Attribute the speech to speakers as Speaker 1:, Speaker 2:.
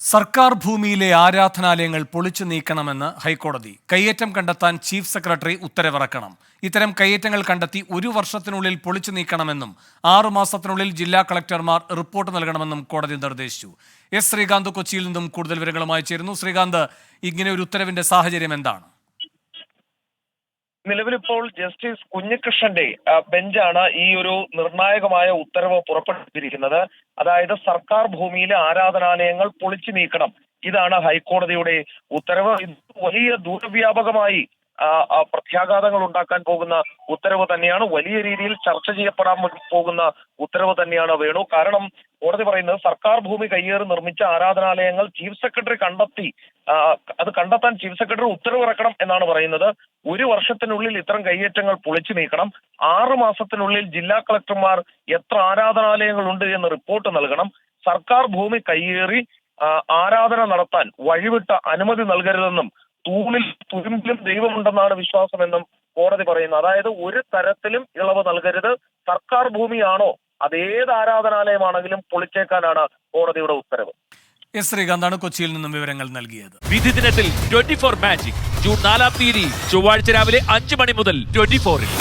Speaker 1: സർക്കാർ ഭൂമിയിലെ ആരാധനാലയങ്ങൾ പൊളിച്ചു നീക്കണമെന്ന് ഹൈക്കോടതി. കയ്യേറ്റം കണ്ടെത്താൻ ചീഫ് സെക്രട്ടറി ഉത്തരവിറക്കണം. ഇത്തരം കയ്യേറ്റങ്ങൾ കണ്ടെത്തി 1 വർഷത്തിനുള്ളിൽ പൊളിച്ചു നീക്കണമെന്നും 6 മാസത്തിനുള്ളിൽ ജില്ലാ കളക്ടർമാർ റിപ്പോർട്ട് നൽകണമെന്നും കോടതി നിർദ്ദേശിച്ചു. എസ് ശ്രീകാന്ത് കൊച്ചിയിൽ നിന്നും കൂടുതൽ വിവരങ്ങളുമായി ചേരുന്നു. ശ്രീകാന്ത്, ഇങ്ങനെ ഒരു ഉത്തരവിന്റെ സാഹചര്യം എന്താണ്?
Speaker 2: നിലവിലിപ്പോൾ ജസ്റ്റിസ് കുഞ്ഞികൃഷ്ണന്റെ ബെഞ്ചാണ് ഈ ഒരു നിർണായകമായ ഉത്തരവ് പുറപ്പെടുവിച്ചിരിക്കുന്നത്. അതായത് സർക്കാർ ഭൂമിയിലെ ആരാധനാലയങ്ങൾ പൊളിച്ചു നീക്കണം. ഇതാണ് ഹൈക്കോടതിയുടെ ഉത്തരവ്. ഇത് വലിയ ദൂരവ്യാപകമായി പ്രത്യാഘാതങ്ങൾ ഉണ്ടാക്കാൻ പോകുന്ന ഉത്തരവ് തന്നെയാണ്. വലിയ രീതിയിൽ ചർച്ച ചെയ്യപ്പെടാൻ പോകുന്ന ഉത്തരവ് തന്നെയാണ് വേണു. കാരണം കോടതി പറയുന്നത് സർക്കാർ ഭൂമി കയ്യേറി നിർമ്മിച്ച ആരാധനാലയങ്ങൾ ചീഫ് സെക്രട്ടറി കണ്ടെത്തി അത് കണ്ടെത്താൻ ചീഫ് സെക്രട്ടറി ഉത്തരവിറക്കണം എന്നാണ് പറയുന്നത്. 1 വർഷത്തിനുള്ളിൽ ഇത്തരം കയ്യേറ്റങ്ങൾ പൊളിച്ചു നീക്കണം. 6 മാസത്തിനുള്ളിൽ ജില്ലാ കളക്ടർമാർ എത്ര ആരാധനാലയങ്ങൾ ഉണ്ട് എന്ന് റിപ്പോർട്ട് നൽകണം. സർക്കാർ ഭൂമി കയ്യേറി ആരാധന നടത്താൻ വഴിവിട്ട അനുമതി നൽകരുതെന്നും തൂണിൽ തുരുമ്പിലും ദൈവമുണ്ടെന്നാണ് വിശ്വാസമെന്നും കോടതി പറയുന്നു. അതായത് ഒരു തരത്തിലും ഇളവ് നൽകരുത്. സർക്കാർ ഭൂമിയാണോ അതേത് ആരാധനാലയമാണെങ്കിലും പൊളിച്ചേക്കാനാണ് കോടതിയുടെ ഉത്തരവ്.
Speaker 1: എസ് ശ്രീകാന്താണ് കൊച്ചിയിൽ നിന്നും വിവരങ്ങൾ നൽകിയത്.
Speaker 3: വിധി ദിനത്തിൽ 24 മാജിക് ജൂൺ 4 ചൊവ്വാഴ്ച രാവിലെ 5 മണി മുതൽ 24-ൽ.